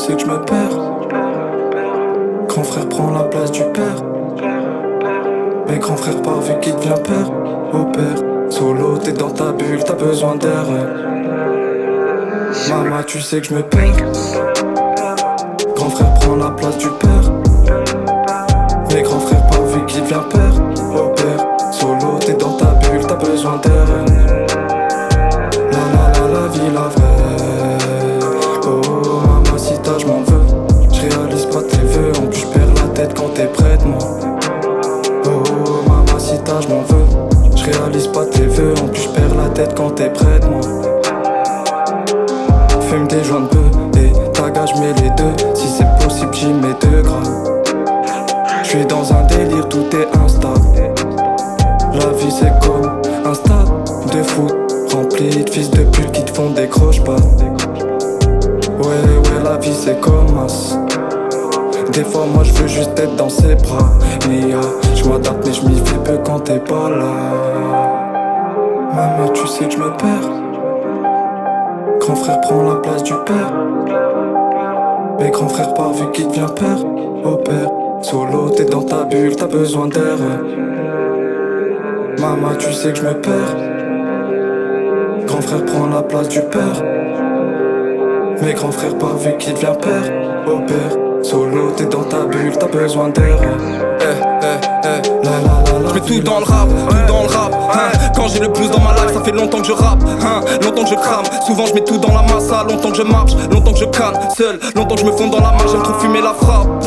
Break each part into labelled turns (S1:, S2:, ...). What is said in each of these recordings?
S1: sais que je me perds. Grand frère prend la place du père. Mais grand frère part vu qu'il devient père. Au père, solo t'es dans ta bulle, t'as besoin d'air. Maman tu sais que je me perds. Grand frère prend la place du père. Mais grand frère part vu qu'il devient père. Au père, solo t'es dans ta bulle, t'as besoin d'air. La vie la vraie. Oh mamacita je m'en veux. Je réalise pas tes vœux. En plus je perds la tête quand t'es près de moi. Oh mamacita je m'en veux. Je réalise pas tes vœux. En plus je perds la tête quand t'es près de moi. Fume des joints de peu et tagage mets les deux. Si c'est possible j'y mets 2 grammes. Je suis dans un délire, tout est instable. La vie c'est comme un stade de foot rempli de fils de pute qui te font des croche-pattes. Ouais, la vie c'est comme as. Des fois moi je veux juste être dans ses bras. Mia, je m'adapte mais je m'y fais peu quand t'es pas là. Maman tu sais que je me perds. Grand frère prend la place du père. Mais grand frère part vu qu'il devient père. Au père, solo t'es dans ta bulle, t'as besoin d'air. Maman tu sais que je me perds. Grand frère prend la place du père. Mais grand frère part vu qu'il devient père. Au père, solo t'es dans ta bulle, t'as besoin d'air.
S2: J'mets tout dans le rap, Quand j'ai le blues dans ma life, ça fait longtemps que je rappe, longtemps que je crame. Souvent je mets tout dans la massa, longtemps que je marche, longtemps que je canne seul, longtemps que je me fonds dans la marche. J'aime trop fumer la frappe,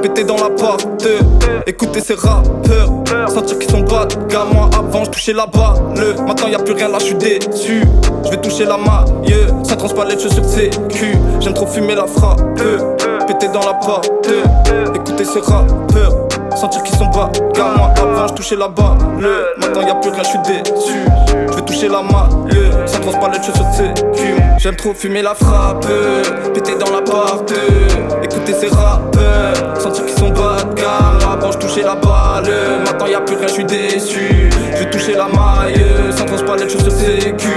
S2: péter dans la porte, écouter ces rappeurs, sentir qu'ils sont bas de gamme. Moi avant je touchais la balle, maintenant y'a plus rien là, je suis déçu. Je vais toucher la maille, sans transparaître les chaussures de sécu. J'aime trop fumer la frappe, péter dans la porte, écouter ces rappeurs, sentir qu'ils sont bas car moi avant je touchais la balle. Maintenant y'a plus rien, je suis déçu. Je vais toucher la maille, sans transparaître les chaussures de sécu. J'aime trop fumer la frappe, péter dans la porte, écouter ces rappeurs, sentir qu'ils sont bas de gamme. Avant je touchais la balle, maintenant y'a plus rien, je suis déçu. Je vais toucher la maille, sans transparaître les chaussures de sécu.